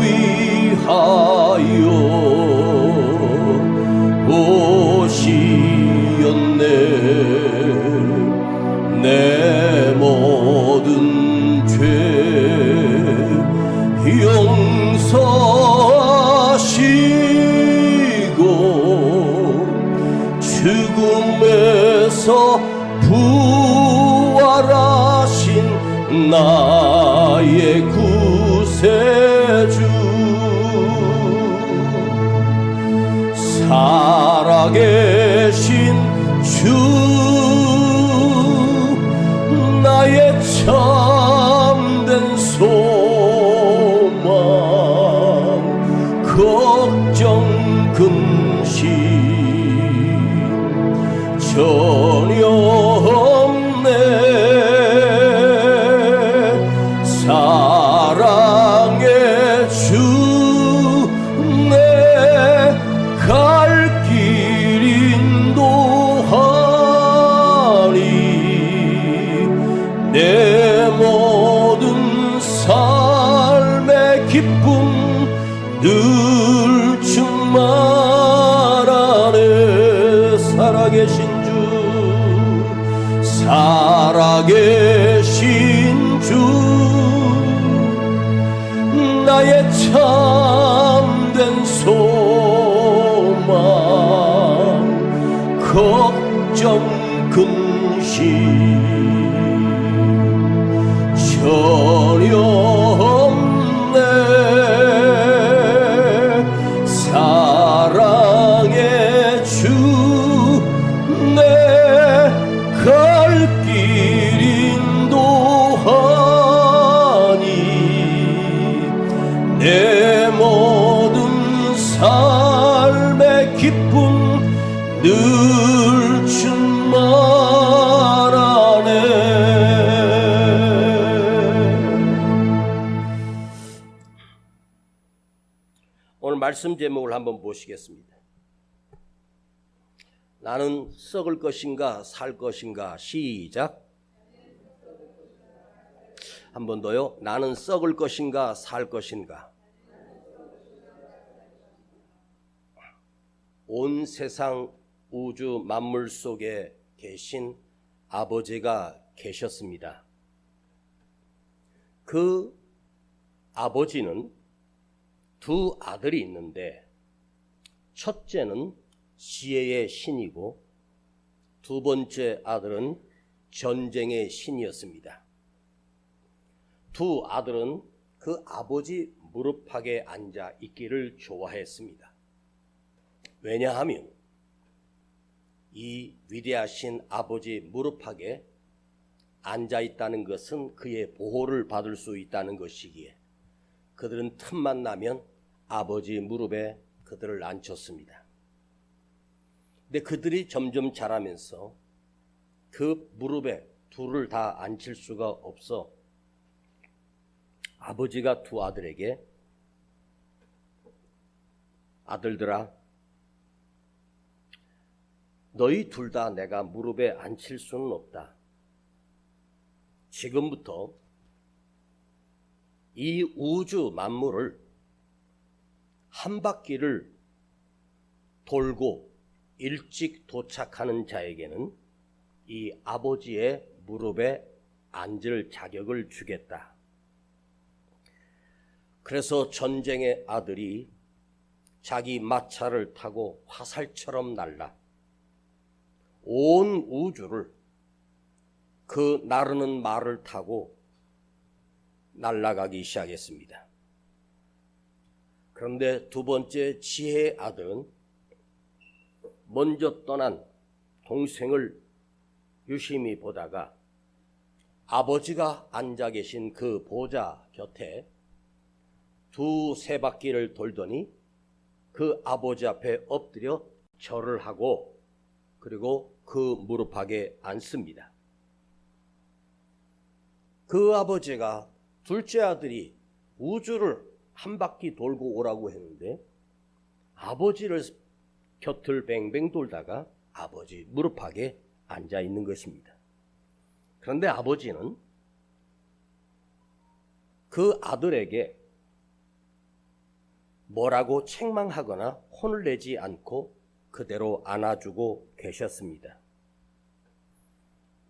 위하여 오시었네. 내 모든 죄 용서하시고 죽음에서 부활하신 나의 구세주, 살아계신 주, 나의 참된 소망, 걱정 근심 전혀 없네. 사랑의 주, 내 갈 길 인도하니 내 모든 삶의 기쁨 늘 충만하네. 살아계신 주, 살아계신 주, 나의 참된 소망, 걱정 근심 전혀 없네. 사랑의 주, 내 갈 길 인도하니 내 모든 삶의 기쁨 늘 충만하네. 오늘 말씀 제목을 한번 보시겠습니다. 나는 썩을 것인가 살 것인가. 시작. 한 번 더요. 나는 썩을 것인가 살 것인가. 온 세상 우주 만물 속에 계신 아버지가 계셨습니다. 그 아버지는 두 아들이 있는데, 첫째는 지혜의 신이고 두 번째 아들은 전쟁의 신이었습니다. 두 아들은 그 아버지 무릎팍에 앉아 있기를 좋아했습니다. 왜냐하면 이 위대하신 아버지 무릎팍에 앉아 있다는 것은 그의 보호를 받을 수 있다는 것이기에 그들은 틈만 나면 아버지 무릎에 그들을 앉혔습니다. 근데 그들이 점점 자라면서 그 무릎에 둘을 다 앉힐 수가 없어 아버지가 두 아들에게, 아들들아, 너희 둘 다 내가 무릎에 앉힐 수는 없다. 지금부터 이 우주 만물을 한 바퀴를 돌고 일찍 도착하는 자에게는 이 아버지의 무릎에 앉을 자격을 주겠다. 그래서 전쟁의 아들이 자기 마차를 타고 화살처럼 날라 온 우주를 그 나르는 말을 타고 날아가기 시작했습니다. 그런데 두 번째 지혜의 아들은 먼저 떠난 동생을 유심히 보다가 아버지가 앉아 계신 그 보좌 곁에 두세 바퀴를 돌더니 그 아버지 앞에 엎드려 절을 하고 그리고 그 무릎팍에 앉습니다. 그 아버지가 둘째 아들이 우주를 한 바퀴 돌고 오라고 했는데 아버지를 곁을 뱅뱅 돌다가 아버지 무릎팍에 앉아 있는 것입니다. 그런데 아버지는 그 아들에게 뭐라고 책망하거나 혼을 내지 않고 그대로 안아주고 계셨습니다.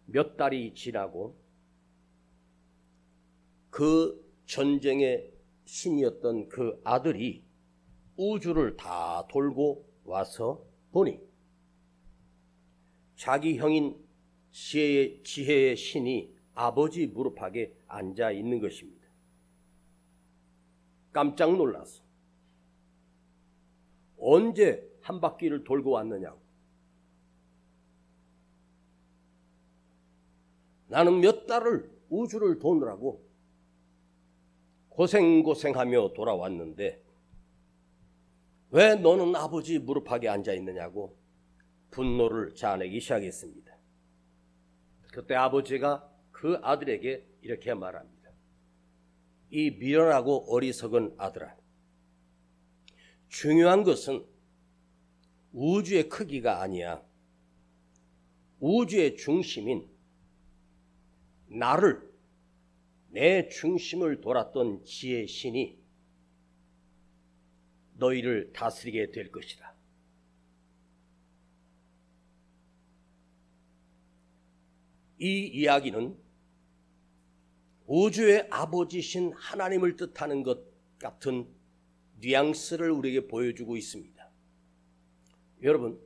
몇 달이 지나고 그 전쟁의 신이었던 그 아들이 우주를 다 돌고 와서 보니 자기 형인 지혜의 신이 아버지 무릎팍에 앉아 있는 것입니다. 깜짝 놀라서 언제 한 바퀴를 돌고 왔느냐고. 나는 몇 달을 우주를 도느라고 고생하며 돌아왔는데 왜 너는 아버지 무릎팍에 앉아 있느냐고 분노를 자아내기 시작했습니다. 그때 아버지가 그 아들에게 이렇게 말합니다. 이 미련하고 어리석은 아들아, 중요한 것은 우주의 크기가 아니야. 우주의 중심인 나를, 내 중심을 돌았던 지혜의 신이 너희를 다스리게 될 것이다. 이 이야기는 우주의 아버지신 하나님을 뜻하는 것 같은 뉘앙스를 우리에게 보여주고 있습니다. 여러분,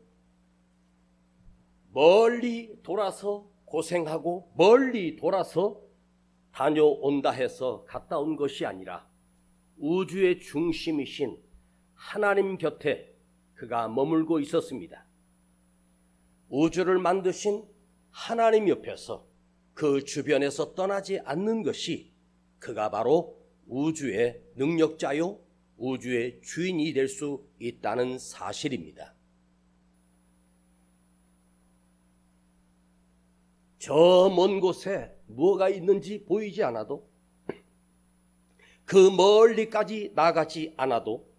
멀리 돌아서 고생하고 멀리 돌아서 다녀온다 해서 갔다 온 것이 아니라 우주의 중심이신 하나님 곁에 그가 머물고 있었습니다. 우주를 만드신 하나님 옆에서 그 주변에서 떠나지 않는 것이 그가 바로 우주의 능력자요 우주의 주인이 될 수 있다는 사실입니다. 저 먼 곳에 무엇가 있는지 보이지 않아도, 그 멀리까지 나가지 않아도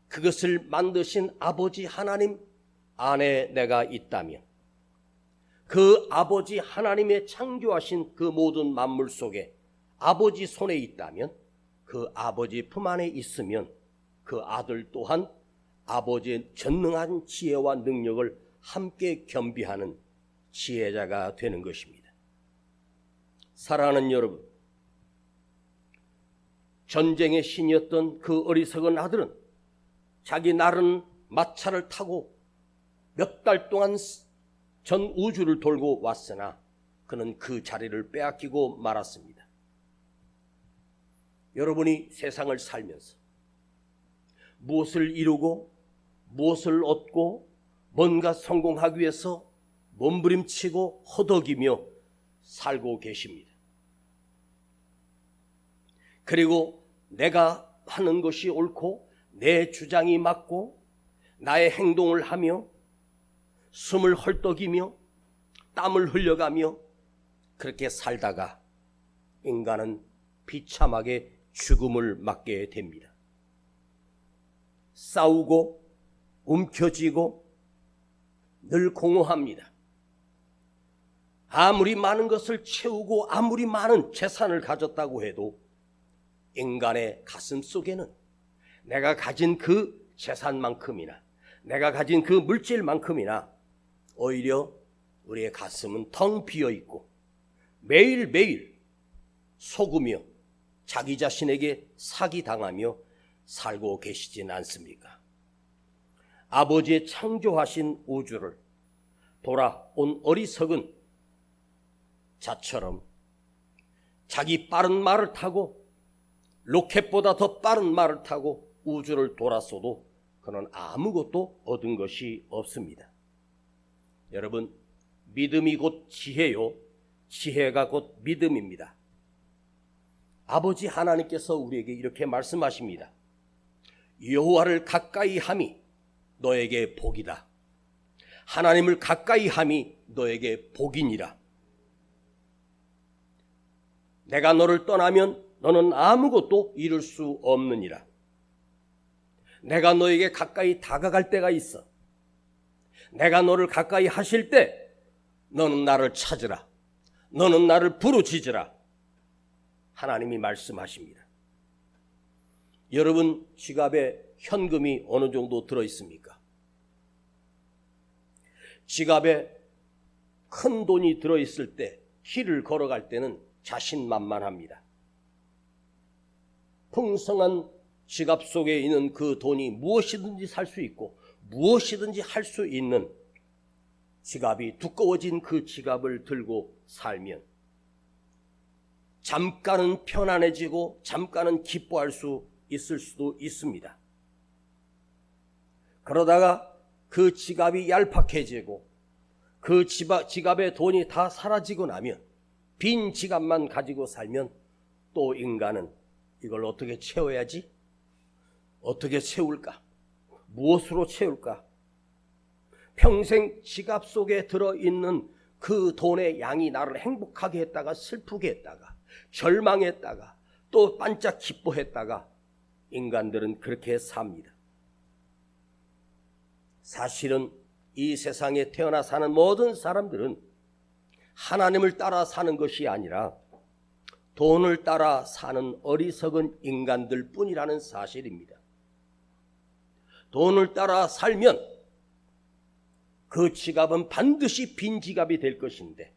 그것을 만드신 아버지 하나님 안에 내가 있다면, 그 아버지 하나님의 창조하신 그 모든 만물 속에 아버지 손에 있다면, 그 아버지 품 안에 있으면 그 아들 또한 아버지의 전능한 지혜와 능력을 함께 겸비하는 지혜자가 되는 것입니다. 사랑하는 여러분, 전쟁의 신이었던 그 어리석은 아들은 자기 나른 마차를 타고 몇 달 동안 전 우주를 돌고 왔으나 그는 그 자리를 빼앗기고 말았습니다. 여러분이 세상을 살면서 무엇을 이루고 무엇을 얻고 뭔가 성공하기 위해서 몸부림치고 허덕이며 살고 계십니다. 그리고 내가 하는 것이 옳고 내 주장이 맞고 나의 행동을 하며 숨을 헐떡이며 땀을 흘려가며 그렇게 살다가 인간은 비참하게 죽음을 맞게 됩니다. 싸우고 움켜쥐고 늘 공허합니다. 아무리 많은 것을 채우고 아무리 많은 재산을 가졌다고 해도 인간의 가슴 속에는 내가 가진 그 재산만큼이나 내가 가진 그 물질만큼이나 오히려 우리의 가슴은 텅 비어 있고 매일매일 속으며 자기 자신에게 사기당하며 살고 계시진 않습니까? 아버지의 창조하신 우주를 돌아온 어리석은 자처럼 자기 빠른 말을 타고 로켓보다 더 빠른 말을 타고 우주를 돌았어도 그는 아무것도 얻은 것이 없습니다. 여러분, 믿음이 곧 지혜요, 지혜가 곧 믿음입니다. 아버지 하나님께서 우리에게 이렇게 말씀하십니다. 여호와를 가까이 함이 너에게 복이다. 하나님을 가까이 함이 너에게 복이니라. 내가 너를 떠나면 너는 아무것도 이룰 수 없느니라. 내가 너에게 가까이 다가갈 때가 있어. 내가 너를 가까이 하실 때 너는 나를 찾으라. 너는 나를 부르짖으라. 하나님이 말씀하십니다. 여러분 지갑에 현금이 어느 정도 들어 있습니까? 지갑에 큰 돈이 들어 있을 때 길을 걸어갈 때는 자신만만합니다. 풍성한 지갑 속에 있는 그 돈이 무엇이든지 살 수 있고 무엇이든지 할 수 있는 지갑이 두꺼워진 그 지갑을 들고 살면 잠깐은 편안해지고 잠깐은 기뻐할 수 있을 수도 있습니다. 그러다가 그 지갑이 얄팍해지고 그 지갑에 돈이 다 사라지고 나면 빈 지갑만 가지고 살면 또 인간은 이걸 어떻게 채워야지? 어떻게 채울까? 무엇으로 채울까? 평생 지갑 속에 들어있는 그 돈의 양이 나를 행복하게 했다가 슬프게 했다가 절망했다가 또 반짝 기뻐했다가 인간들은 그렇게 삽니다. 사실은 이 세상에 태어나 사는 모든 사람들은 하나님을 따라 사는 것이 아니라 돈을 따라 사는 어리석은 인간들 뿐이라는 사실입니다. 돈을 따라 살면 그 지갑은 반드시 빈 지갑이 될 것인데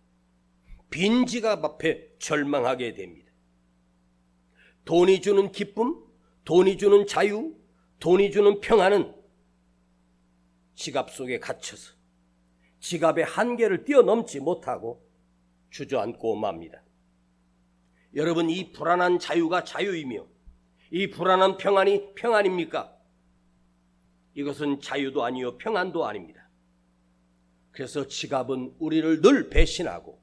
빈 지갑 앞에 절망하게 됩니다. 돈이 주는 기쁨, 돈이 주는 자유, 돈이 주는 평안은 지갑 속에 갇혀서 지갑의 한계를 뛰어넘지 못하고 주저앉고 맙니다. 여러분, 이 불안한 자유가 자유이며 이 불안한 평안이 평안입니까? 이것은 자유도 아니요 평안도 아닙니다. 그래서 지갑은 우리를 늘 배신하고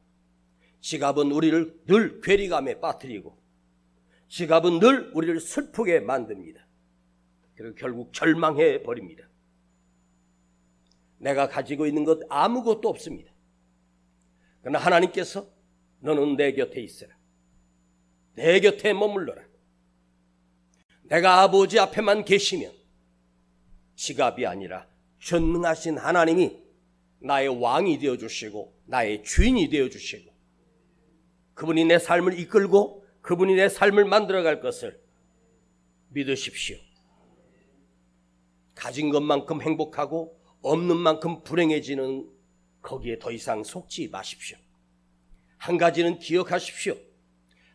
지갑은 우리를 늘 괴리감에 빠뜨리고 지갑은 늘 우리를 슬프게 만듭니다. 그리고 결국 절망해 버립니다. 내가 가지고 있는 것 아무것도 없습니다. 그러나 하나님께서 너는 내 곁에 있어라. 내 곁에 머물러라. 내가 아버지 앞에만 계시면 지갑이 아니라 전능하신 하나님이 나의 왕이 되어주시고 나의 주인이 되어주시고 그분이 내 삶을 이끌고 그분이 내 삶을 만들어갈 것을 믿으십시오. 가진 것만큼 행복하고 없는 만큼 불행해지는 거기에 더 이상 속지 마십시오. 한 가지는 기억하십시오.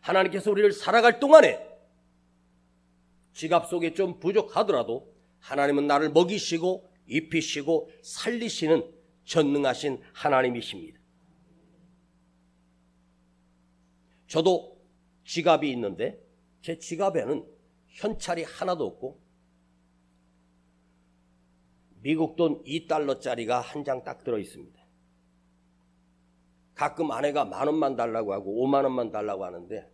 하나님께서 우리를 살아갈 동안에 지갑 속에 좀 부족하더라도 하나님은 나를 먹이시고 입히시고 살리시는 전능하신 하나님이십니다. 저도 지갑이 있는데 제 지갑에는 현찰이 하나도 없고 미국 돈 2달러짜리가 한 장 딱 들어 있습니다. 가끔 아내가 10,000원만 달라고 하고 50,000원만 달라고 하는데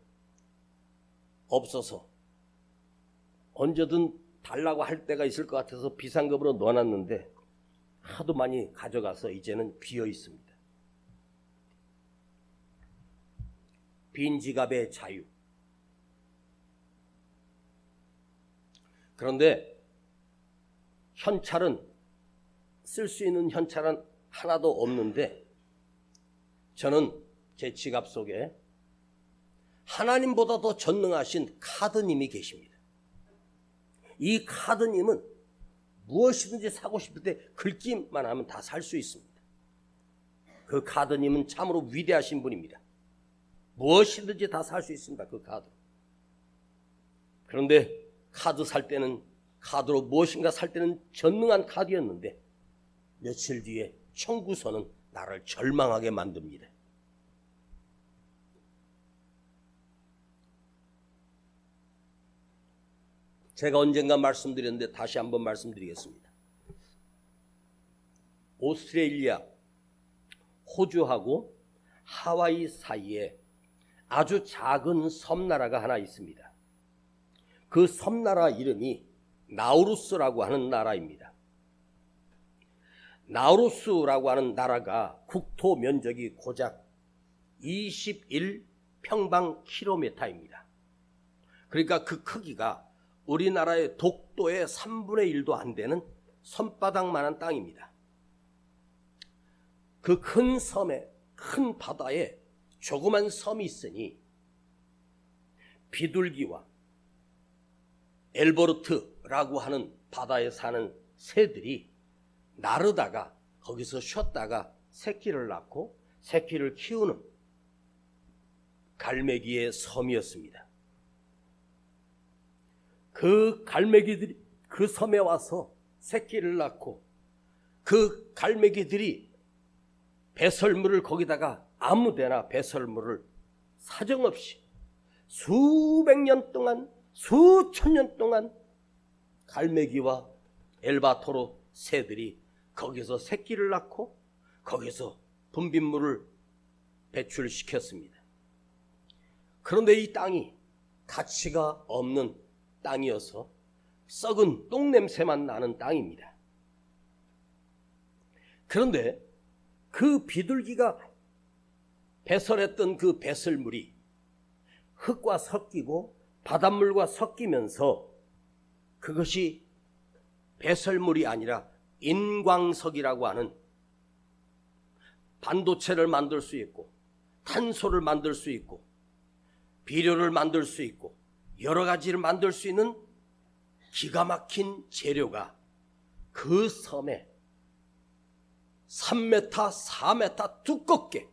없어서 언제든 달라고 할 때가 있을 것 같아서 비상금으로 넣어놨는데 하도 많이 가져가서 이제는 비어 있습니다. 빈 지갑의 자유. 그런데 현찰은 쓸 수 있는 현찰은 하나도 없는데 저는 제 지갑 속에 하나님보다 더 전능하신 카드님이 계십니다. 이 카드님은 무엇이든지 사고 싶을 때 긁기만 하면 다 살 수 있습니다. 그 카드님은 참으로 위대하신 분입니다. 무엇이든지 다 살 수 있습니다. 그 카드. 그런데 카드 살 때는 카드로 무엇인가 살 때는 전능한 카드였는데 며칠 뒤에 청구서는 나를 절망하게 만듭니다. 제가 언젠가 말씀드렸는데 다시 한번 말씀드리겠습니다. 오스트레일리아, 호주하고 하와이 사이에 아주 작은 섬나라가 하나 있습니다. 그 섬나라 이름이 나우루스라고 하는 나라입니다. 나우루스라고 하는 나라가 국토 면적이 고작 21평방킬로미터입니다. 그러니까 그 크기가 우리나라의 독도의 3분의 1도 안 되는 손바닥만한 땅입니다. 그 큰 섬에, 큰 바다에 조그만 섬이 있으니 비둘기와 엘버르트라고 하는 바다에 사는 새들이 나르다가 거기서 쉬었다가 새끼를 낳고 새끼를 키우는 갈매기의 섬이었습니다. 그 갈매기들이 그 섬에 와서 새끼를 낳고 그 갈매기들이 배설물을 거기다가 아무데나 배설물을 사정없이 수백 년 동안 수천 년 동안 갈매기와 엘바토로 새들이 거기서 새끼를 낳고 거기서 분비물을 배출시켰습니다. 그런데 이 땅이 가치가 없는 땅이어서 썩은 똥냄새만 나는 땅입니다. 그런데 그 비둘기가 배설했던 그 배설물이 흙과 섞이고 바닷물과 섞이면서 그것이 배설물이 아니라 인광석이라고 하는 반도체를 만들 수 있고 탄소를 만들 수 있고 비료를 만들 수 있고 여러 가지를 만들 수 있는 기가 막힌 재료가 그 섬에 3m, 4m 두껍게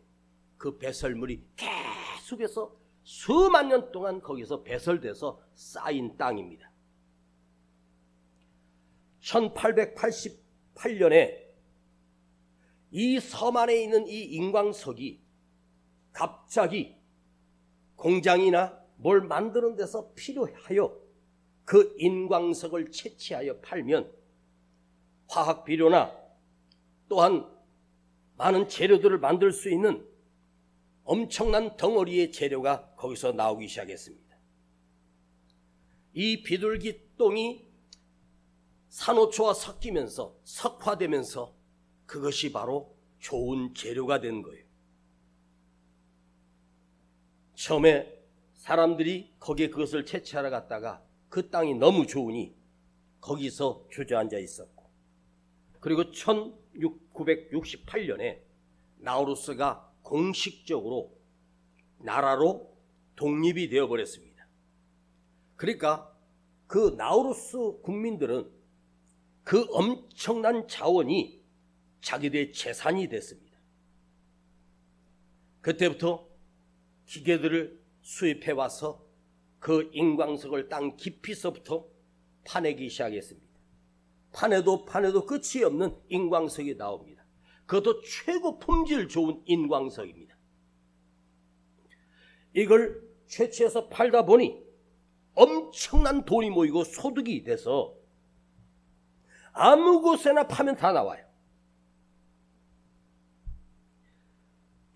그 배설물이 계속해서 수만 년 동안 거기서 배설돼서 쌓인 땅입니다. 1888년에 이 섬 안에 있는 이 인광석이 갑자기 공장이나 뭘 만드는 데서 필요하여 그 인광석을 채취하여 팔면 화학 비료나 또한 많은 재료들을 만들 수 있는 엄청난 덩어리의 재료가 거기서 나오기 시작했습니다. 이 비둘기 똥이 산호초와 섞이면서 석화되면서 그것이 바로 좋은 재료가 된 거예요. 처음에 사람들이 거기에 그것을 채취하러 갔다가 그 땅이 너무 좋으니 거기서 주저앉아 있었고, 그리고 1968년에 나우루스가 공식적으로 나라로 독립이 되어버렸습니다. 그러니까 그 나우루스 국민들은 그 엄청난 자원이 자기들의 재산이 됐습니다. 그때부터 기계들을 수입해 와서 그 인광석을 땅 깊이서부터 파내기 시작했습니다. 파내도 끝이 없는 인광석이 나옵니다. 그것도 최고 품질 좋은 인광석입니다. 이걸 채취해서 팔다 보니 엄청난 돈이 모이고 소득이 돼서 아무 곳에나 파면 다 나와요.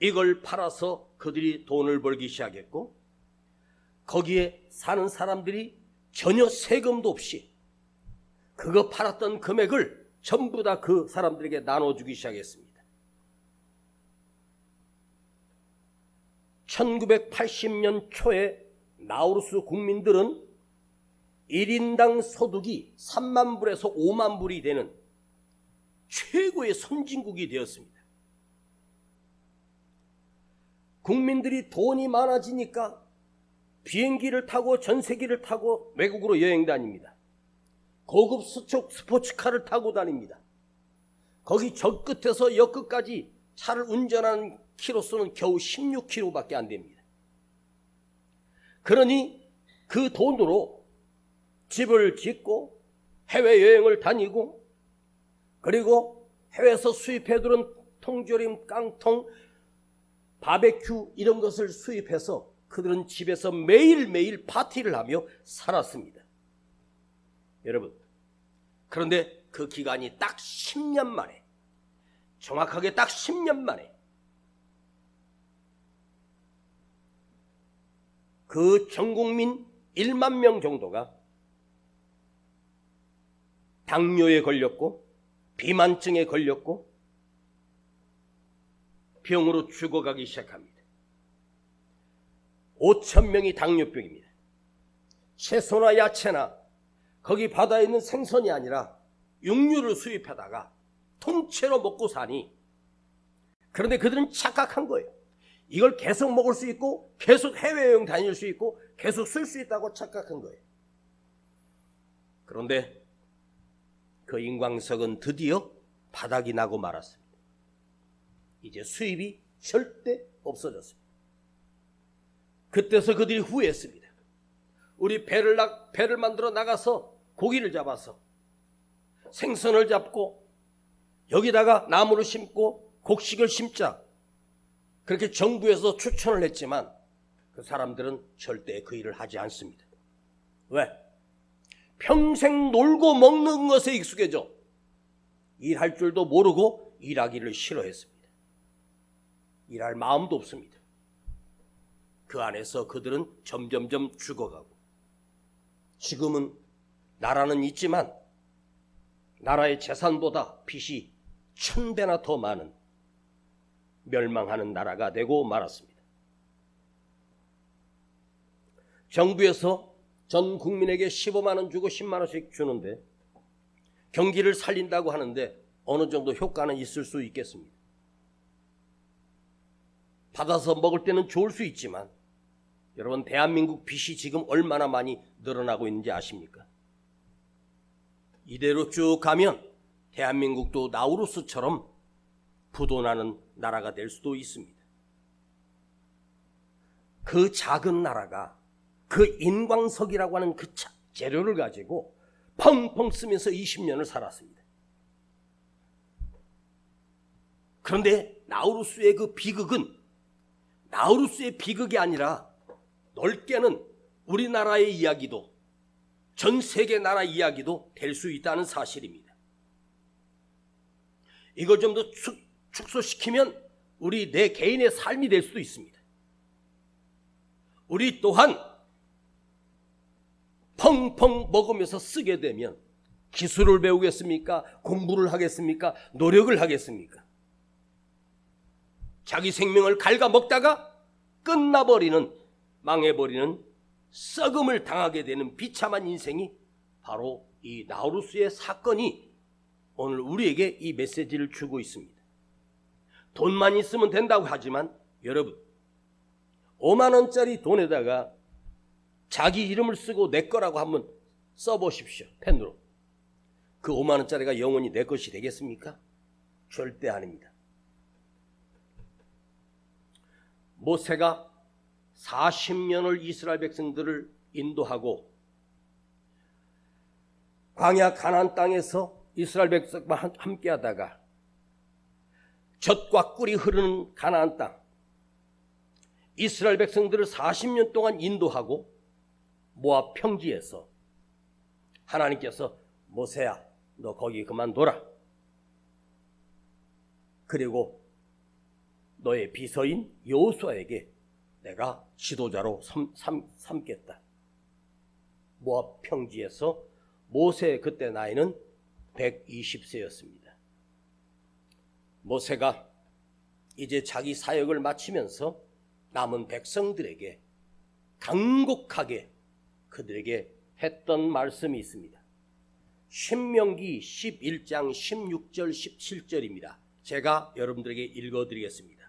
이걸 팔아서 그들이 돈을 벌기 시작했고, 거기에 사는 사람들이 전혀 세금도 없이 그거 팔았던 금액을 전부 다 그 사람들에게 나눠주기 시작했습니다. 1980년 초에 나우루스 국민들은 1인당 소득이 3만 불에서 5만 불이 되는 최고의 선진국이 되었습니다. 국민들이 돈이 많아지니까 비행기를 타고 전세기를 타고 외국으로 여행 다닙니다. 고급 스포츠카를 타고 다닙니다. 거기 저 끝에서 여 끝까지 차를 운전하는 키로수는 겨우 16km밖에 안 됩니다. 그러니 그 돈으로 집을 짓고 해외여행을 다니고, 그리고 해외에서 수입해들은 통조림, 깡통, 바베큐 이런 것을 수입해서 그들은 집에서 매일매일 파티를 하며 살았습니다. 여러분, 그런데 그 기간이 딱 10년 만에, 정확하게 딱 10년 만에 그 전국민 1만 명 정도가 당뇨에 걸렸고 비만증에 걸렸고 병으로 죽어가기 시작합니다. 5천 명이 당뇨병입니다. 채소나 야채나 거기 바다에 있는 생선이 아니라 육류를 수입하다가 통째로 먹고 사니, 그런데 그들은 착각한 거예요. 이걸 계속 먹을 수 있고 계속 해외여행 다닐 수 있고 계속 쓸 수 있다고 착각한 거예요. 그런데 그 인광석은 드디어 바닥이 나고 말았습니다. 이제 수입이 절대 없어졌습니다. 그때서 그들이 후회했습니다. 우리 배를 만들어 나가서 고기를 잡아서 생선을 잡고 여기다가 나무를 심고 곡식을 심자, 그렇게 정부에서 추천을 했지만 그 사람들은 절대 그 일을 하지 않습니다. 왜? 평생 놀고 먹는 것에 익숙해져 일할 줄도 모르고 일하기를 싫어했습니다. 일할 마음도 없습니다. 그 안에서 그들은 점점점 죽어가고, 지금은 나라는 있지만 나라의 재산보다 빚이 1000배나 더 많은 멸망하는 나라가 되고 말았습니다. 정부에서 전 국민에게 15만 원 주고 10만 원씩 주는데 경기를 살린다고 하는데 어느 정도 효과는 있을 수 있겠습니다. 받아서 먹을 때는 좋을 수 있지만 여러분, 대한민국 빚이 지금 얼마나 많이 늘어나고 있는지 아십니까? 이대로 쭉 가면 대한민국도 나우루스처럼 부도나는 나라가 될 수도 있습니다. 그 작은 나라가 그 인광석이라고 하는 그 재료를 가지고 펑펑 쓰면서 20년을 살았습니다. 그런데 나우루스의 그 비극은 나우루스의 비극이 아니라 넓게는 우리나라의 이야기도, 전 세계 나라 이야기도 될 수 있다는 사실입니다. 이걸 좀 더 축소시키면 우리 내 개인의 삶이 될 수도 있습니다. 우리 또한 펑펑 먹으면서 쓰게 되면 기술을 배우겠습니까? 공부를 하겠습니까? 노력을 하겠습니까? 자기 생명을 갉아먹다가 끝나버리는, 망해버리는, 썩음을 당하게 되는 비참한 인생이 바로 이 나우루스의 사건이 오늘 우리에게 이 메시지를 주고 있습니다. 돈만 있으면 된다고 하지만 여러분, 5만 원짜리 돈에다가 자기 이름을 쓰고 내 거라고 한번 써보십시오. 펜으로. 그 5만 원짜리가 영원히 내 것이 되겠습니까? 절대 아닙니다. 모세가 40년을 이스라엘 백성들을 인도하고 광야 가나안 땅에서 이스라엘 백성과 함께 하다가 젖과 꿀이 흐르는 가나안 땅, 이스라엘 백성들을 40년 동안 인도하고 모압 평지에서 하나님께서 모세야, 너 거기 그만둬라. 그리고 너의 비서인 여호수아에게 내가 지도자로 삼겠다. 모압 평지에서 모세의 그때 나이는 120세였습니다. 모세가 이제 자기 사역을 마치면서 남은 백성들에게 간곡하게 그들에게 했던 말씀이 있습니다. 신명기 11장 16절 17절입니다. 제가 여러분들에게 읽어드리겠습니다.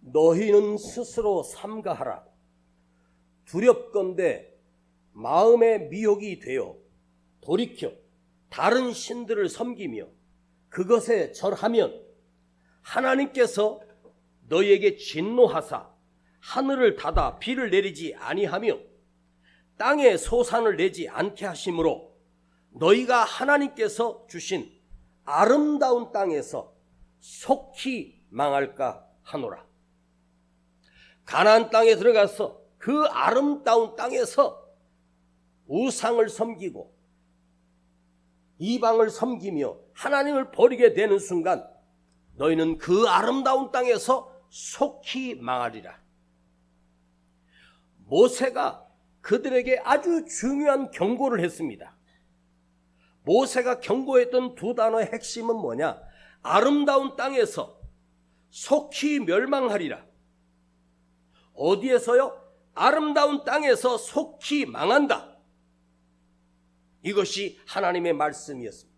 너희는 스스로 삼가하라. 두렵건대 마음의 미혹이 되어 돌이켜 다른 신들을 섬기며 그것에 절하면 하나님께서 너희에게 진노하사 하늘을 닫아 비를 내리지 아니하며 땅에 소산을 내지 않게 하심으로 너희가 하나님께서 주신 아름다운 땅에서 속히 망할까 하노라. 가나안 땅에 들어가서 그 아름다운 땅에서 우상을 섬기고 이방을 섬기며 하나님을 버리게 되는 순간 너희는 그 아름다운 땅에서 속히 망하리라. 모세가 그들에게 아주 중요한 경고를 했습니다. 모세가 경고했던 두 단어의 핵심은 뭐냐? 아름다운 땅에서 속히 멸망하리라. 어디에서요? 아름다운 땅에서 속히 망한다. 이것이 하나님의 말씀이었습니다.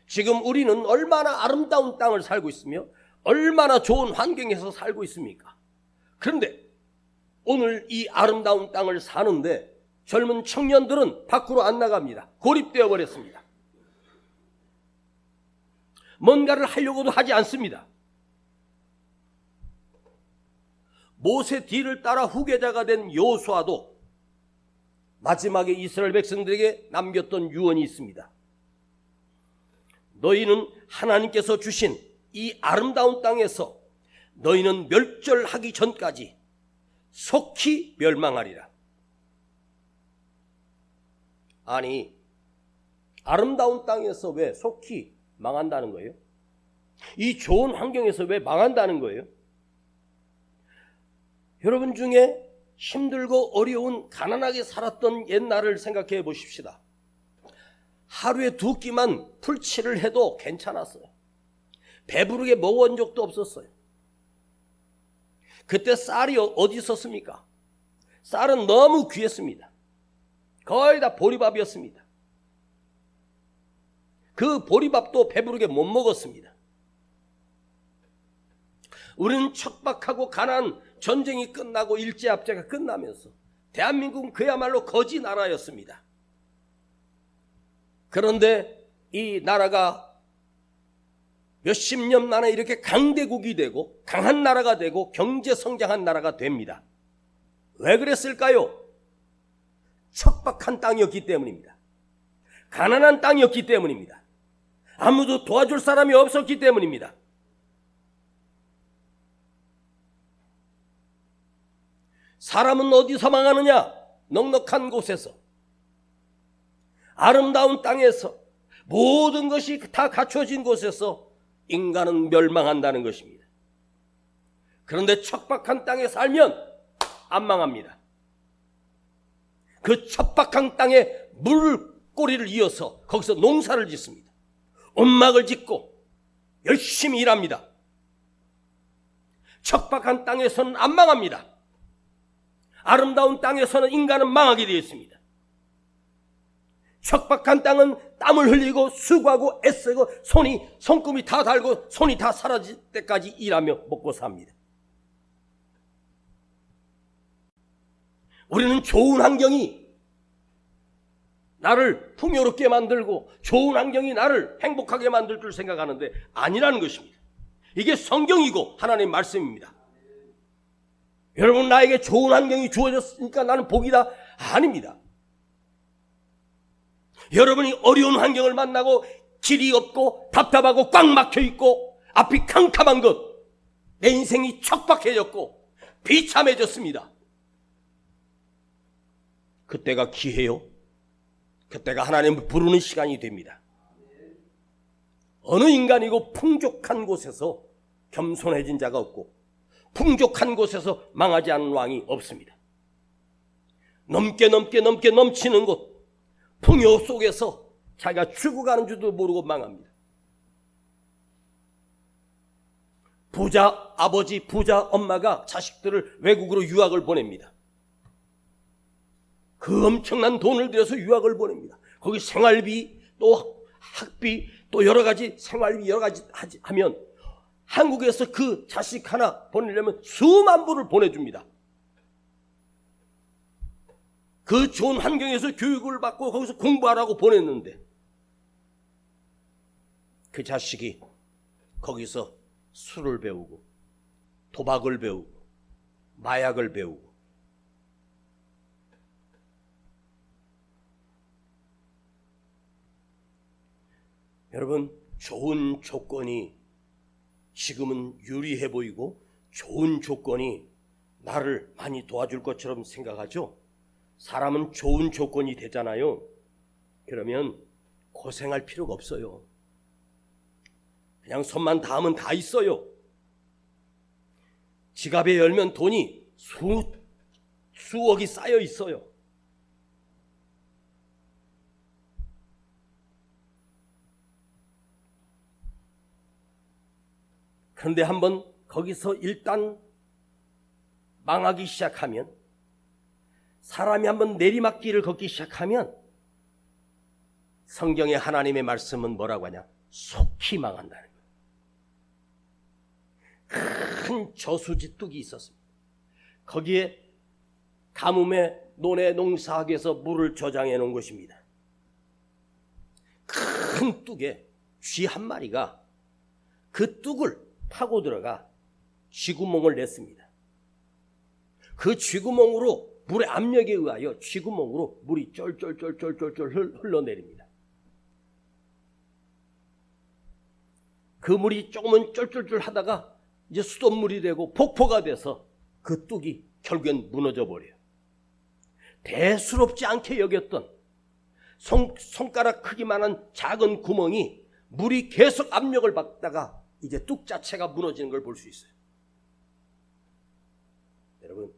지금 우리는 얼마나 아름다운 땅을 살고 있으며 얼마나 좋은 환경에서 살고 있습니까? 그런데 오늘 이 아름다운 땅을 사는데 젊은 청년들은 밖으로 안 나갑니다. 고립되어 버렸습니다. 뭔가를 하려고도 하지 않습니다. 모세 뒤를 따라 후계자가 된 여호수아도 마지막에 이스라엘 백성들에게 남겼던 유언이 있습니다. 너희는 하나님께서 주신 이 아름다운 땅에서 너희는 멸절하기 전까지 속히 멸망하리라. 아니, 아름다운 땅에서 왜 속히 망한다는 거예요? 이 좋은 환경에서 왜 망한다는 거예요? 여러분 중에 힘들고 어려운 가난하게 살았던 옛날을 생각해 보십시다. 하루에 2끼만 풀칠을 해도 괜찮았어요. 배부르게 먹은 적도 없었어요. 그때 쌀이 어디 있었습니까? 쌀은 너무 귀했습니다. 거의 다 보리밥이었습니다. 그 보리밥도 배부르게 못 먹었습니다. 우리는 척박하고 가난 전쟁이 끝나고 일제압제가 끝나면서 대한민국은 그야말로 거지 나라였습니다. 그런데 이 나라가 몇십 년 만에 이렇게 강대국이 되고 강한 나라가 되고 경제 성장한 나라가 됩니다. 왜 그랬을까요? 척박한 땅이었기 때문입니다. 가난한 땅이었기 때문입니다. 아무도 도와줄 사람이 없었기 때문입니다. 사람은 어디서 망하느냐? 넉넉한 곳에서, 아름다운 땅에서, 모든 것이 다 갖춰진 곳에서 인간은 멸망한다는 것입니다. 그런데 척박한 땅에 살면 안 망합니다. 그 척박한 땅에 물꼬리를 이어서 거기서 농사를 짓습니다. 움막을 짓고 열심히 일합니다. 척박한 땅에서는 안 망합니다. 아름다운 땅에서는 인간은 망하게 되어 있습니다. 척박한 땅은 땀을 흘리고 수고하고 애쓰고 손금이 다 달고 손이 다 사라질 때까지 일하며 먹고 삽니다. 우리는 좋은 환경이 나를 풍요롭게 만들고 좋은 환경이 나를 행복하게 만들 줄 생각하는데 아니라는 것입니다. 이게 성경이고 하나님의 말씀입니다. 여러분, 나에게 좋은 환경이 주어졌으니까 나는 복이다? 아닙니다. 여러분이 어려운 환경을 만나고 길이 없고 답답하고 꽉 막혀 있고 앞이 캄캄한 것, 내 인생이 척박해졌고 비참해졌습니다. 그때가 기회요. 그때가 하나님을 부르는 시간이 됩니다. 어느 인간이고 풍족한 곳에서 겸손해진 자가 없고 풍족한 곳에서 망하지 않은 왕이 없습니다. 넘게 넘치는 곳, 풍요 속에서 자기가 죽어가는 줄도 모르고 망합니다. 부자 아버지, 부자 엄마가 자식들을 외국으로 유학을 보냅니다. 그 엄청난 돈을 들여서 유학을 보냅니다. 거기 생활비, 또 학비, 또 여러 가지 생활비 여러 가지 하면 한국에서 그 자식 하나 보내려면 수만 불을 보내줍니다. 그 좋은 환경에서 교육을 받고 거기서 공부하라고 보냈는데 그 자식이 거기서 술을 배우고 도박을 배우고 마약을 배우고 여러분, 좋은 조건이 지금은 유리해 보이고 좋은 조건이 나를 많이 도와줄 것처럼 생각하죠. 사람은 좋은 조건이 되잖아요. 그러면 고생할 필요가 없어요. 그냥 손만 닿으면 다 있어요. 지갑에 열면 돈이 수억이 쌓여 있어요. 그런데 한번 거기서 일단 망하기 시작하면, 사람이 한번 내리막길을 걷기 시작하면 성경의 하나님의 말씀은 뭐라고 하냐? 속히 망한다는 거예요. 큰 저수지 뚝이 있었습니다. 거기에 가뭄에 논의 농사학에서 물을 저장해 놓은 것입니다. 큰 뚝에 쥐 한 마리가 그 뚝을 파고 들어가 쥐구멍을 냈습니다. 그 쥐구멍으로 물의 압력에 의하여 쥐구멍으로 물이 쫄쫄쫄쫄쫄쫄 흘러내립니다. 그 물이 조금은 쫄쫄쫄 하다가 이제 수돗물이 되고 폭포가 돼서 그 뚝이 결국엔 무너져 버려요. 대수롭지 않게 여겼던 손가락 크기만한 작은 구멍이 물이 계속 압력을 받다가 이제 뚝 자체가 무너지는 걸 볼 수 있어요. 여러분,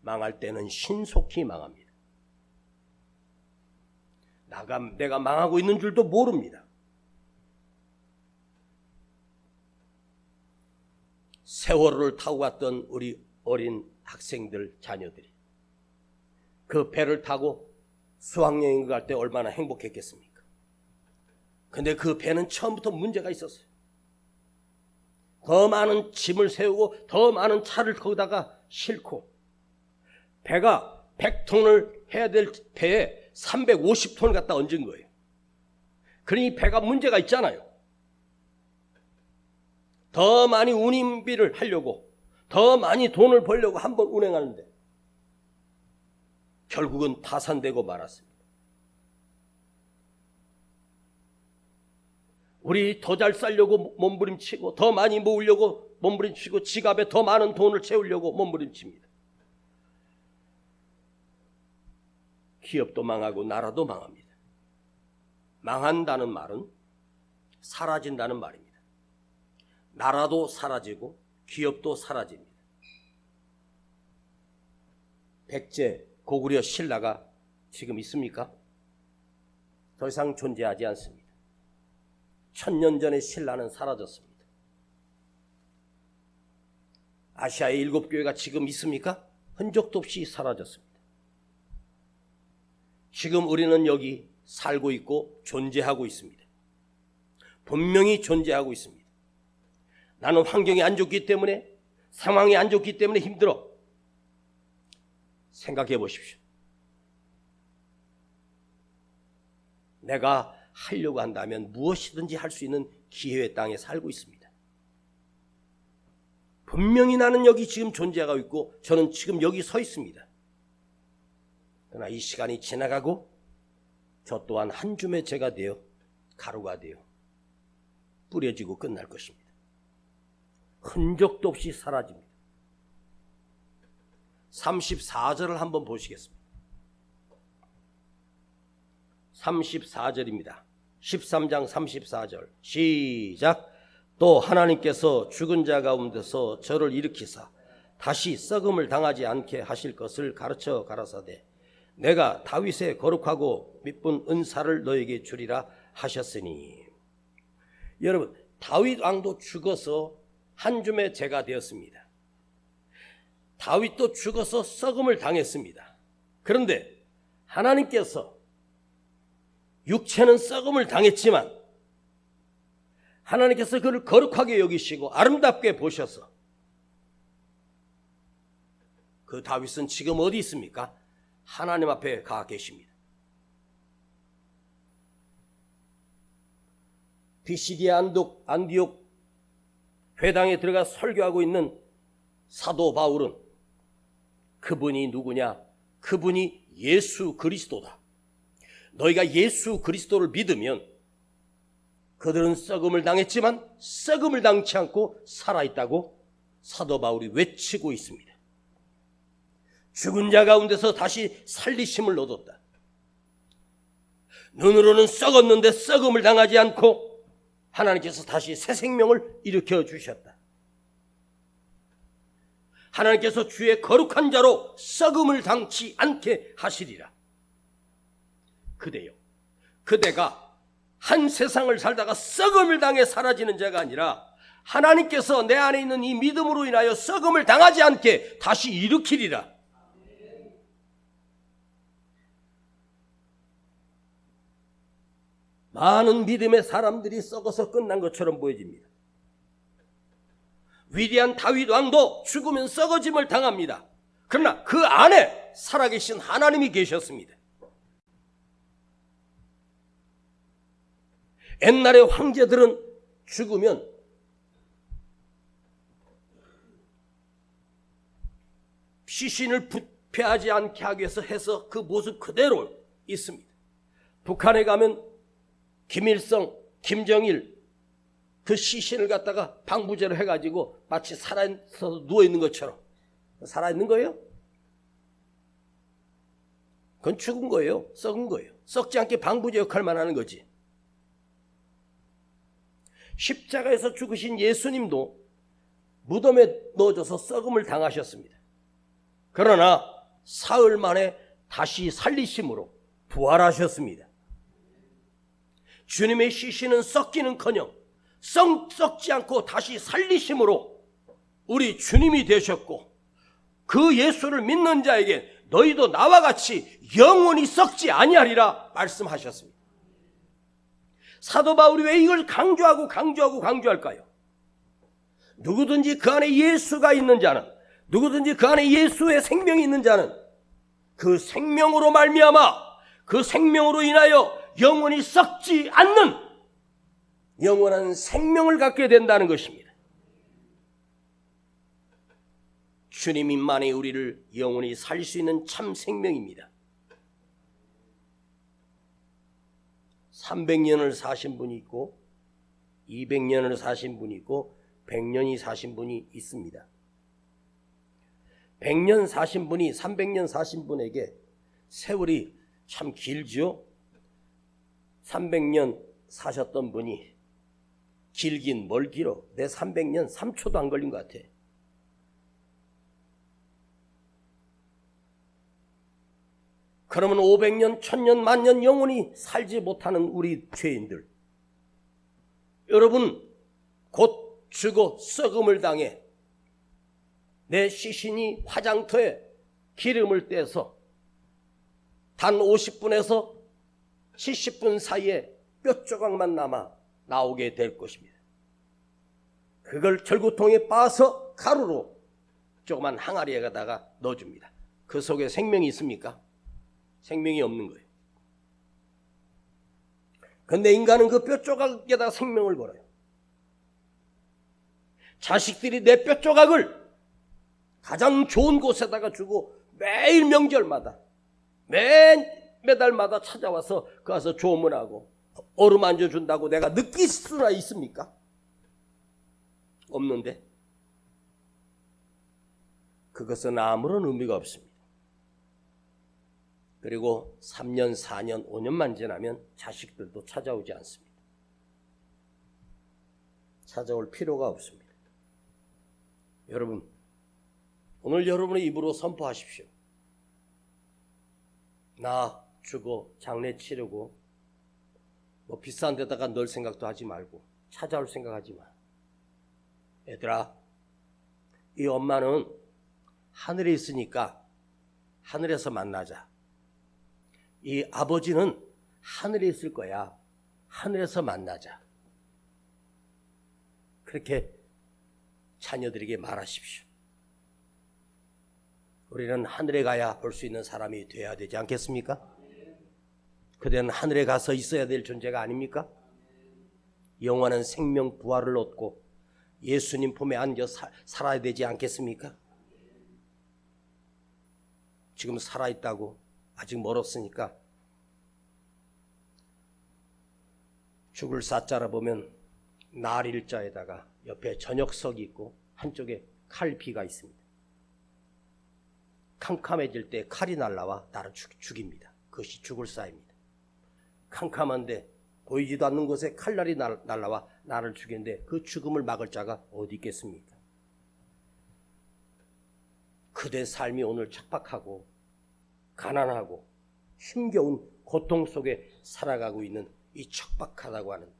망할 때는 신속히 망합니다. 내가 망하고 있는 줄도 모릅니다. 세월호를 타고 갔던 우리 어린 학생들 자녀들이 그 배를 타고 수학여행 갈 때 얼마나 행복했겠습니까? 근데 그 배는 처음부터 문제가 있었어요. 더 많은 짐을 세우고 더 많은 차를 거기다가 싣고 배가 100톤을 해야 될 배에 350톤을 갖다 얹은 거예요. 그러니 배가 문제가 있잖아요. 더 많이 운임비를 하려고 더 많이 돈을 벌려고 한번 운행하는데 결국은 파산되고 말았습니다. 우리 더 잘 살려고 몸부림치고 더 많이 모으려고 몸부림치고 지갑에 더 많은 돈을 채우려고 몸부림칩니다. 기업도 망하고 나라도 망합니다. 망한다는 말은 사라진다는 말입니다. 나라도 사라지고 기업도 사라집니다. 백제 고구려 신라가 지금 있습니까? 더 이상 존재하지 않습니다. 1000년 전의 신라는 사라졌습니다. 아시아의 7교회가 지금 있습니까? 흔적도 없이 사라졌습니다. 지금 우리는 여기 살고 있고 존재하고 있습니다. 분명히 존재하고 있습니다. 나는 환경이 안 좋기 때문에, 상황이 안 좋기 때문에 힘들어. 생각해 보십시오. 내가 하려고 한다면 무엇이든지 할 수 있는 기회의 땅에 살고 있습니다. 분명히 나는 여기 지금 존재하고 있고 저는 지금 여기 서 있습니다. 그러나 이 시간이 지나가고 저 또한 한 줌의 재가 되어 가루가 되어 뿌려지고 끝날 것입니다. 흔적도 없이 사라집니다. 34절을 한번 보시겠습니다. 34절입니다. 13장 34절 시작. 또 하나님께서 죽은 자 가운데서 저를 일으키사 다시 썩음을 당하지 않게 하실 것을 가르쳐 가라사대 내가 다윗의 거룩하고 미쁜 은사를 너에게 주리라 하셨으니. 여러분, 다윗 왕도 죽어서 한 줌의 재가 되었습니다. 다윗도 죽어서 썩음을 당했습니다. 그런데 하나님께서 육체는 썩음을 당했지만 하나님께서 그를 거룩하게 여기시고 아름답게 보셔서 그 다윗은 지금 어디 있습니까? 하나님 앞에 가 계십니다. 피시디아 안디옥 회당에 들어가 설교하고 있는 사도 바울은 그분이 누구냐? 그분이 예수 그리스도다. 너희가 예수 그리스도를 믿으면 그들은 썩음을 당했지만 썩음을 당치 않고 살아있다고 사도 바울이 외치고 있습니다. 죽은 자 가운데서 다시 살리심을 얻었다. 눈으로는 썩었는데 썩음을 당하지 않고 하나님께서 다시 새 생명을 일으켜 주셨다. 하나님께서 주의 거룩한 자로 썩음을 당치 않게 하시리라. 그대여, 그대가 한 세상을 살다가 썩음을 당해 사라지는 자가 아니라 하나님께서 내 안에 있는 이 믿음으로 인하여 썩음을 당하지 않게 다시 일으키리라. 많은 믿음의 사람들이 썩어서 끝난 것처럼 보여집니다. 위대한 다윗 왕도 죽으면 썩어짐을 당합니다. 그러나 그 안에 살아계신 하나님이 계셨습니다. 옛날의 황제들은 죽으면 시신을 부패하지 않게 하기 위해서 해서 그 모습 그대로 있습니다. 북한에 가면 김일성, 김정일 그 시신을 갖다가 방부제로 해가지고 마치 살아있어서 누워있는 것처럼. 살아있는 거예요? 그건 죽은 거예요. 썩은 거예요. 썩지 않게 방부제 역할만 하는 거지. 십자가에서 죽으신 예수님도 무덤에 넣어져서 썩음을 당하셨습니다. 그러나 사흘 만에 다시 살리심으로 부활하셨습니다. 주님의 시신은 썩기는커녕 썩지 않고 다시 살리심으로 우리 주님이 되셨고, 그 예수를 믿는 자에게 너희도 나와 같이 영원히 썩지 아니하리라 말씀하셨습니다. 사도 바울이 왜 이걸 강조할까요? 누구든지 그 안에 예수가 있는 자는, 누구든지 그 안에 예수의 생명이 있는 자는 그 생명으로 말미암아, 그 생명으로 인하여 영원히 썩지 않는 영원한 생명을 갖게 된다는 것입니다. 주님만이 우리를 영원히 살릴 수 있는 참 생명입니다. 300년을 사신 분이 있고 200년을 사신 분이 있고 100년이 사신 분이 있습니다. 100년 사신 분이 300년 사신 분에게 세월이 참 길죠. 300년 사셨던 분이 길긴 뭘 길어. 내 300년 3초도 안 걸린 것 같아. 그러면 500년, 1000년, 만년 영원히 살지 못하는 우리 죄인들, 여러분 곧 죽어 썩음을 당해 내 시신이 화장터에 기름을 떼서 단 50분에서 70분 사이에 뼈 조각만 남아 나오게 될 것입니다. 그걸 절구통에 빻아서 가루로 조그만 항아리에다가 넣어줍니다. 그 속에 생명이 있습니까? 생명이 없는 거예요. 그런데 인간은 그 뼈 조각에다가 생명을 걸어요. 자식들이 내 뼈 조각을 가장 좋은 곳에다가 주고 매일 명절마다 매달마다 찾아와서 그 가서 조문하고 어루만져 준다고 내가 느낄 수나 있습니까? 없는데 그것은 아무런 의미가 없습니다. 그리고 3년, 4년, 5년만 지나면 자식들도 찾아오지 않습니다. 찾아올 필요가 없습니다. 여러분, 오늘 여러분의 입으로 선포하십시오. 나 죽어 장례 치르고 뭐 비싼 데다가 넣을 생각도 하지 말고 찾아올 생각하지 마. 얘들아, 이 엄마는 하늘에 있으니까 하늘에서 만나자. 이 아버지는 하늘에 있을 거야. 하늘에서 만나자. 그렇게 자녀들에게 말하십시오. 우리는 하늘에 가야 볼 수 있는 사람이 되어야 되지 않겠습니까? 그대는 하늘에 가서 있어야 될 존재가 아닙니까? 영원한 생명 부활을 얻고 예수님 품에 안겨 살아야 되지 않겠습니까? 지금 살아있다고 아직 멀었으니까 죽을 사자라 보면 날일자에다가 옆에 저녁석이 있고 한쪽에 칼비가 있습니다. 캄캄해질 때 칼이 날라와 나를 죽입니다. 그것이 죽을 사입니다. 캄캄한데 보이지도 않는 곳에 칼날이 날라와 나를 죽이는데 그 죽음을 막을 자가 어디 있겠습니까? 그대 삶이 오늘 척박하고 가난하고 힘겨운 고통 속에 살아가고 있는 이 척박하다고 하는,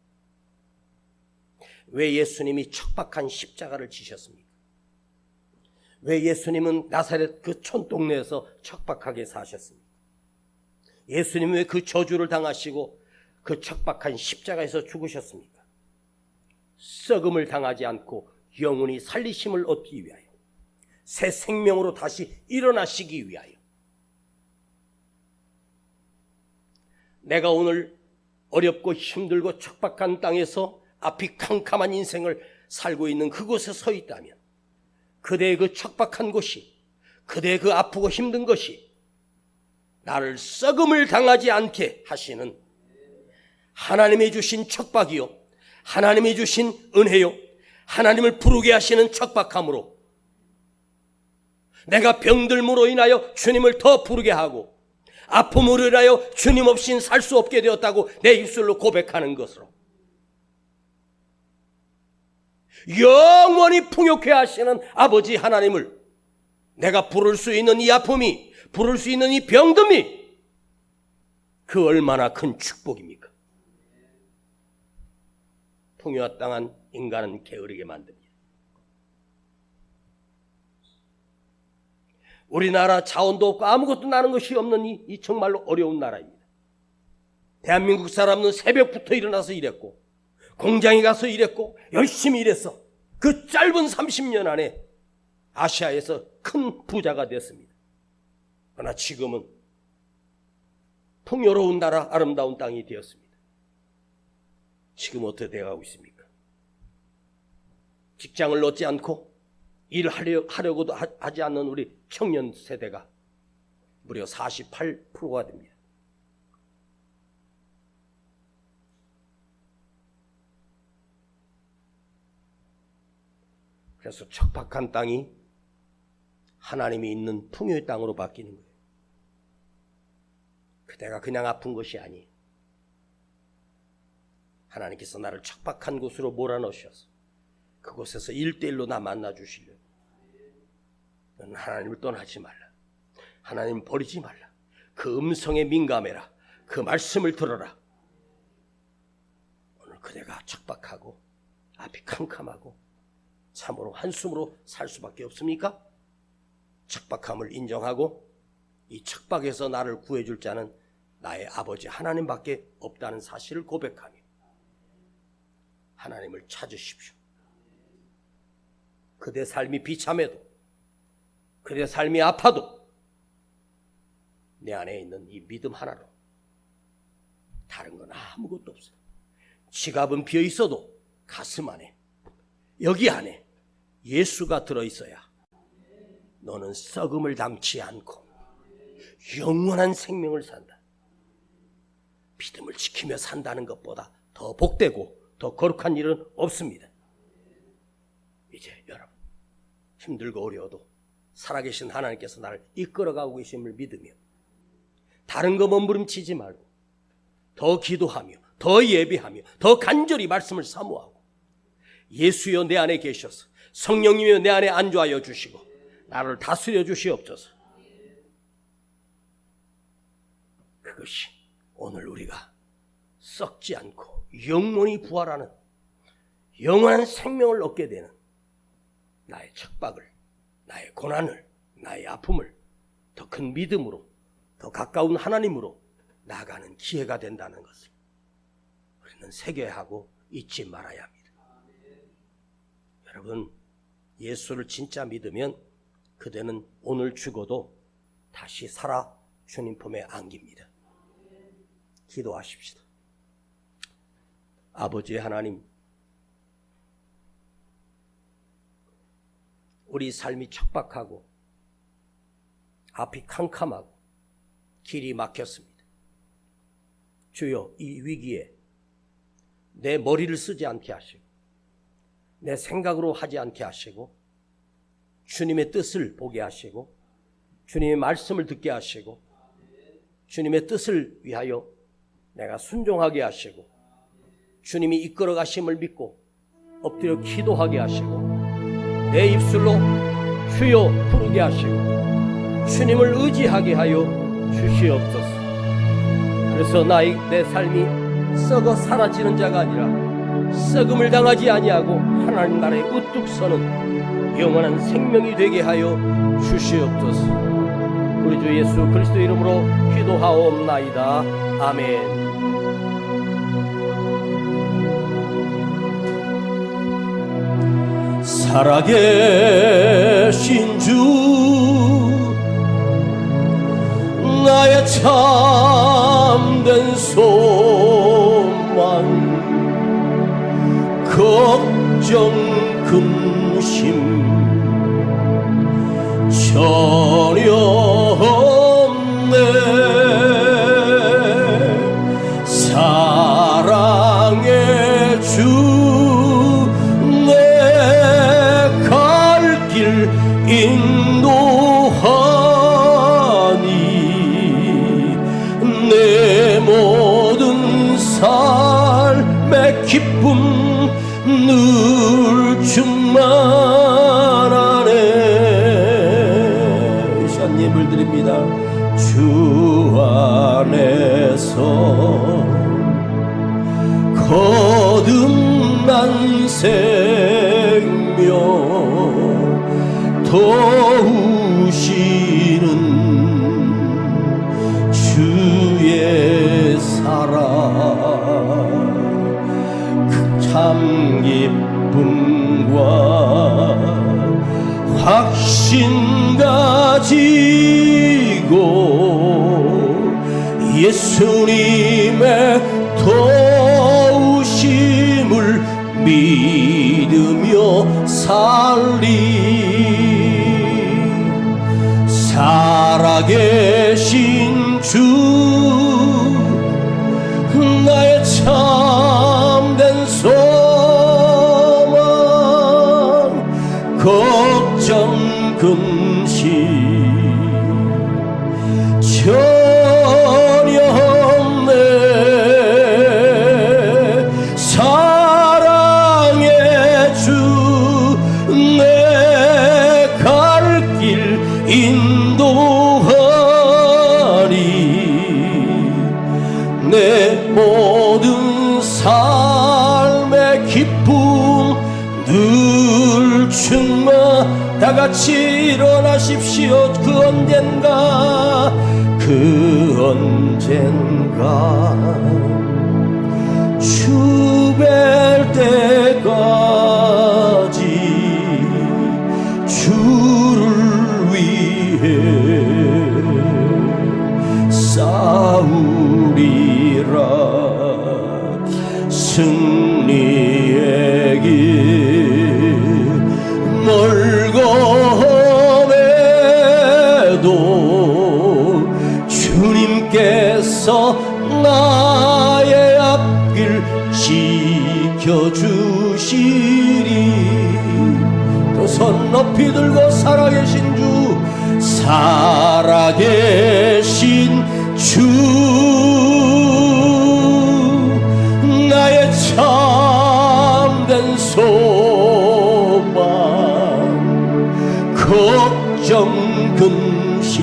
왜 예수님이 척박한 십자가를 지셨습니까? 왜 예수님은 나사렛 그 촌동네에서 척박하게 사셨습니까? 예수님은 왜 그 저주를 당하시고 그 척박한 십자가에서 죽으셨습니까? 썩음을 당하지 않고 영원히 살리심을 얻기 위하여, 새 생명으로 다시 일어나시기 위하여. 내가 오늘 어렵고 힘들고 척박한 땅에서 앞이 캄캄한 인생을 살고 있는 그곳에 서 있다면, 그대의 그 척박한 곳이, 그대의 그 아프고 힘든 것이 나를 썩음을 당하지 않게 하시는 하나님이 주신 척박이요, 하나님이 주신 은혜요, 하나님을 부르게 하시는 척박함으로 내가 병들므로 인하여 주님을 더 부르게 하고, 아픔으로 인하여 주님 없이는 살 수 없게 되었다고 내 입술로 고백하는 것으로 영원히 풍요케 하시는 아버지 하나님을 내가 부를 수 있는 이 아픔이, 부를 수 있는 이 병듦이 그 얼마나 큰 축복입니까? 풍요합당한 인간은 게으르게 만듭니다. 우리나라 자원도 없고 아무것도 나는 것이 없는 이 정말로 어려운 나라입니다. 대한민국 사람은 새벽부터 일어나서 일했고, 공장에 가서 일했고, 열심히 일해서 그 짧은 30년 안에 아시아에서 큰 부자가 됐습니다. 그러나 지금은 풍요로운 나라, 아름다운 땅이 되었습니다. 지금 어떻게 되어가고 있습니까? 직장을 얻지 않고 일하려고도 하지 않는 우리 청년 세대가 무려 48%가 됩니다. 그래서 척박한 땅이 하나님이 있는 풍요의 땅으로 바뀌는 거예요. 그대가 그냥 아픈 것이 아니에요. 하나님께서 나를 척박한 곳으로 몰아넣으셔서 그곳에서 1:1로 나 만나 주시려고. 너는 하나님을 떠나지 말라. 하나님을 버리지 말라. 그 음성에 민감해라. 그 말씀을 들어라. 오늘 그대가 척박하고 앞이 캄캄하고 참으로 한숨으로 살 수밖에 없습니까? 척박함을 인정하고 이 척박에서 나를 구해줄 자는 나의 아버지 하나님밖에 없다는 사실을 고백하며 하나님을 찾으십시오. 그대 삶이 비참해도, 그대 삶이 아파도 내 안에 있는 이 믿음 하나로 다른 건 아무것도 없어요. 지갑은 비어 있어도 가슴 안에, 여기 안에 예수가 들어있어야 너는 썩음을 담지 않고 영원한 생명을 산다. 믿음을 지키며 산다는 것보다 더 복되고 더 거룩한 일은 없습니다. 이제 여러분, 힘들고 어려워도 살아계신 하나님께서 나를 이끌어가고 계심을 믿으며 다른 거 몸부림치지 말고 더 기도하며 더 예배하며 더 간절히 말씀을 사모하고, 예수여 내 안에 계셔서 성령님이여 내 안에 안주하여 주시고 나를 다스려 주시옵소서. 그것이 오늘 우리가 썩지 않고 영원히 부활하는 영원한 생명을 얻게 되는 나의 척박을, 나의 고난을, 나의 아픔을 더 큰 믿음으로, 더 가까운 하나님으로 나아가는 기회가 된다는 것을 우리는 새겨하고 잊지 말아야 합니다. 여러분, 예수를 진짜 믿으면 그대는 오늘 죽어도 다시 살아 주님 품에 안깁니다. 기도하십시다. 아버지 하나님, 우리 삶이 척박하고 앞이 캄캄하고 길이 막혔습니다. 주여, 이 위기에 내 머리를 쓰지 않게 하시고 내 생각으로 하지 않게 하시고 주님의 뜻을 보게 하시고 주님의 말씀을 듣게 하시고 주님의 뜻을 위하여 내가 순종하게 하시고 주님이 이끌어 가심을 믿고 엎드려 기도하게 하시고 내 입술로 주여 부르게 하시고 주님을 의지하게 하여 주시옵소서. 그래서 내 삶이 썩어 사라지는 자가 아니라 썩음을 당하지 아니하고 하나님 나라에 우뚝 서는 영원한 생명이 되게 하여 주시옵소서. 우리 주 예수 그리스도 이름으로 기도하옵나이다. 아멘. 살아계신 주 나의 참된 소망 걱정 근심 전혀 없네 사랑의 주 내 갈 길 인도하니 내 모든 삶의 기쁨 늘 충만하네. 이 시간 예물 드립니다. 주 안에서 거듭난 생명 도우시는 주의 사랑 참 기쁨과 확신 가지고 예수님의 도우심을 믿으며 살리 살아계신 주 나의 참된 소망 걱정 근심 전혀 없네 사랑의 주 내 갈 길 인도하리 내 모든 삶의 기쁨 늘 충만 다같이 일어나십시오. 그 언젠가 주 뵐 때까지 주를 위해 싸우리라 승리의 길 멀고 험해도 주님께서 나의 앞길 지켜주시리. 또 손 높이 들고 살아계신 주 살아계신 주 나의 참된 소망 걱정 근심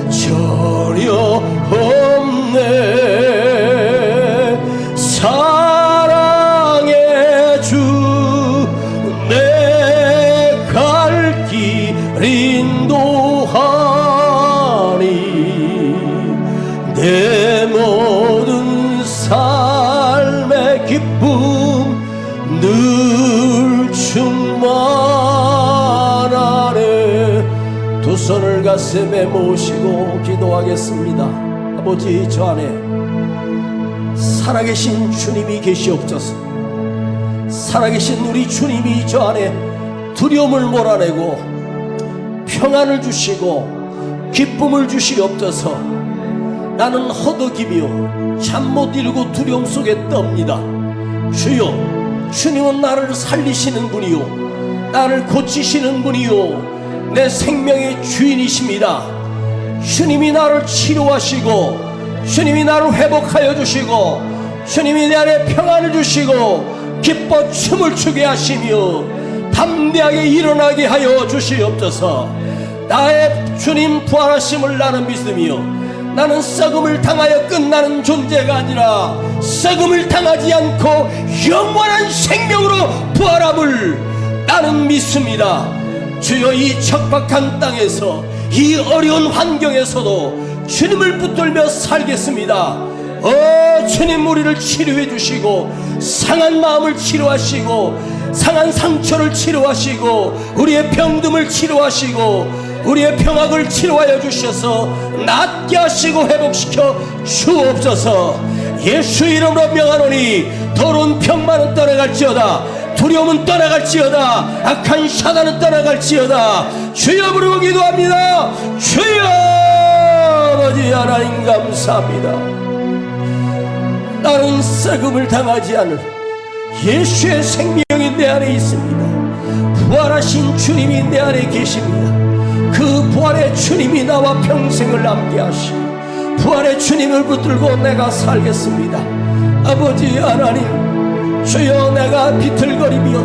전혀 없네 사랑의 주 내 갈 길 인도하니 내 모든 삶의 기쁨 늘 충만하네. 두 손을 가슴에 모시고 기도하겠습니다. 아버지, 저 안에 살아계신 주님이 계시옵소서. 살아계신 우리 주님이 저 안에 두려움을 몰아내고 평안을 주시고 기쁨을 주시옵소서. 나는 허덕이며 잠 못 이루고 두려움 속에 떱니다. 주여, 주님은 나를 살리시는 분이요 나를 고치시는 분이요 내 생명의 주인이십니다. 주님이 나를 치료하시고 주님이 나를 회복하여 주시고 주님이 내 안에 평안을 주시고 기뻐 춤을 추게 하시며 담대하게 일어나게 하여 주시옵소서. 나의 주님 부활하심을 나는 믿으며 나는 썩음을 당하여 끝나는 존재가 아니라 썩음을 당하지 않고 영원한 생명으로 부활함을 나는 믿습니다. 주여, 이 척박한 땅에서 이 어려운 환경에서도 주님을 붙들며 살겠습니다. 주님, 우리를 치료해 주시고 상한 마음을 치료하시고 상한 상처를 치료하시고 우리의 병듦을 치료하시고 우리의 병악을 치료하여 주셔서 낫게 하시고 회복시켜 주옵소서. 예수 이름으로 명하노니 더러운 병만은 떠나갈지어다, 두려움은 떠나갈지어다, 악한 사단은 떠나갈지어다. 주여 부르고 기도합니다. 주여 아버지 하나님 감사합니다. 나는 썩음을 당하지 않을 예수의 생명이 내 안에 있습니다. 부활하신 주님이 내 안에 계십니다. 그 부활의 주님이 나와 평생을 함께 하시고 부활의 주님을 붙들고 내가 살겠습니다. 아버지 하나님, 주여 내가 비틀거리며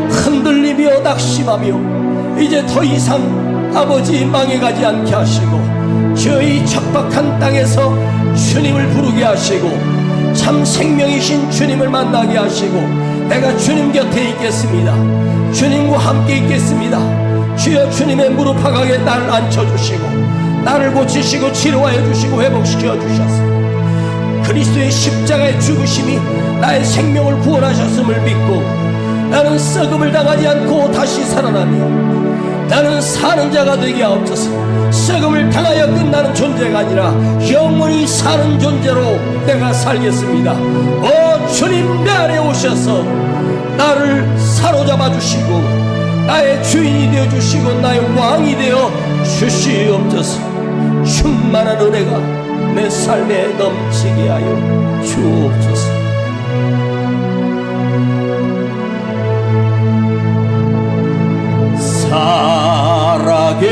흔들리며 낙심하며 이제 더 이상 아버지 망해가지 않게 하시고 저희 척박한 땅에서 주님을 부르게 하시고 참 생명이신 주님을 만나게 하시고 내가 주님 곁에 있겠습니다. 주님과 함께 있겠습니다. 주여 주님의 무릎 하각에 나를 앉혀주시고 나를 고치시고 치료하여 주시고 회복시켜 주셔서 그리스도의 십자가의 죽으심이 나의 생명을 구원하셨음을 믿고 나는 썩음을 당하지 않고 다시 살아나며 나는 사는 자가 되게 하옵소서. 썩음을 당하여 끝나는 존재가 아니라 영원히 사는 존재로 내가 살겠습니다. 오 주님, 내 안에 오셔서 나를 사로잡아 주시고 나의 주인이 되어 주시고 나의 왕이 되어 주시옵소서. 충만한 은혜가 내 삶에 넘치게 하여 주옵소서.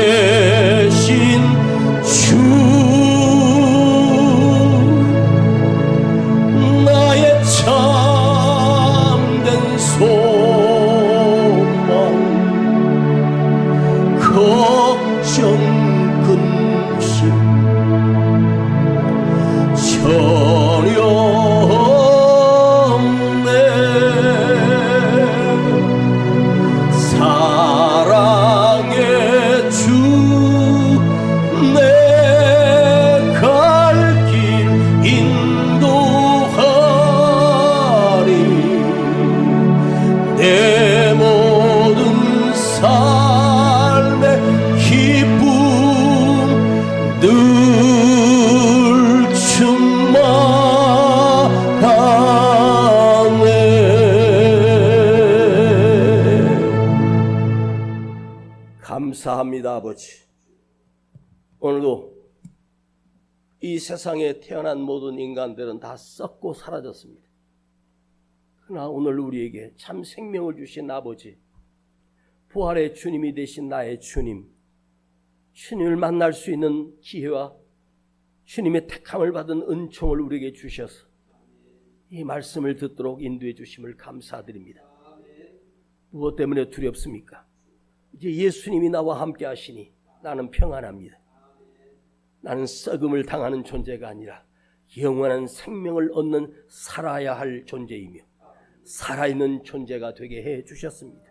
살아계신 주, 나의 참된 소망, 걱정 근심 전혀 없네. 사랑의 주, 내 갈 길 인도하리. 내 모든 삶의 기쁨 늘 충만하네. 감사합니다. 아버지, 오늘도 이 세상에 태어난 모든 인간들은 다 썩고 사라졌습니다. 그러나 오늘 우리에게 참 생명을 주신 아버지, 부활의 주님이 되신 나의 주님, 주님을 만날 수 있는 기회와 주님의 택함을 받은 은총을 우리에게 주셔서 이 말씀을 듣도록 인도해 주심을 감사드립니다. 무엇 때문에 두렵습니까? 이제 예수님이 나와 함께 하시니 나는 평안합니다. 나는 썩음을 당하는 존재가 아니라 영원한 생명을 얻는 살아야 할 존재이며 살아있는 존재가 되게 해 주셨습니다.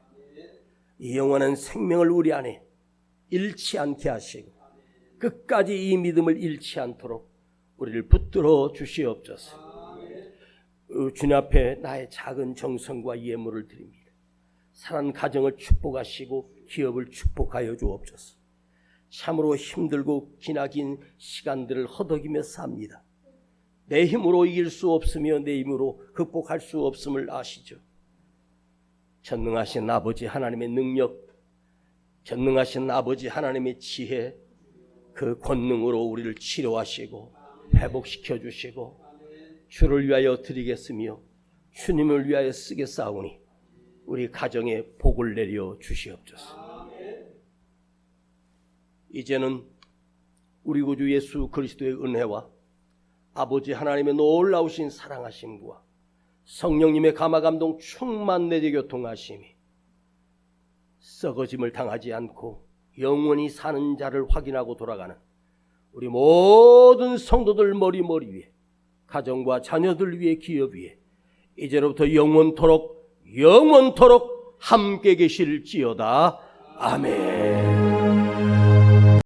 이 영원한 생명을 우리 안에 잃지 않게 하시고 끝까지 이 믿음을 잃지 않도록 우리를 붙들어 주시옵소서. 주님 앞에 나의 작은 정성과 예물을 드립니다. 사랑 가정을 축복하시고 기업을 축복하여 주옵소서. 참으로 힘들고 기나긴 시간들을 허덕이며 삽니다. 내 힘으로 이길 수 없으며 내 힘으로 극복할 수 없음을 아시죠. 전능하신 아버지 하나님의 능력, 전능하신 아버지 하나님의 지혜, 그 권능으로 우리를 치료하시고 회복시켜 주시고 주를 위하여 드리겠으며 주님을 위하여 쓰겠사오니 우리 가정에 복을 내려 주시옵소서. 이제는 우리 구주 예수 그리스도의 은혜와 아버지 하나님의 놀라우신 사랑하심과 성령님의 감화감동 충만 내재 교통하심이 썩어짐을 당하지 않고 영원히 사는 자를 확인하고 돌아가는 우리 모든 성도들 머리 위에, 가정과 자녀들 위에, 기업 위에 이제로부터 영원토록 함께 계실지어다. 아멘.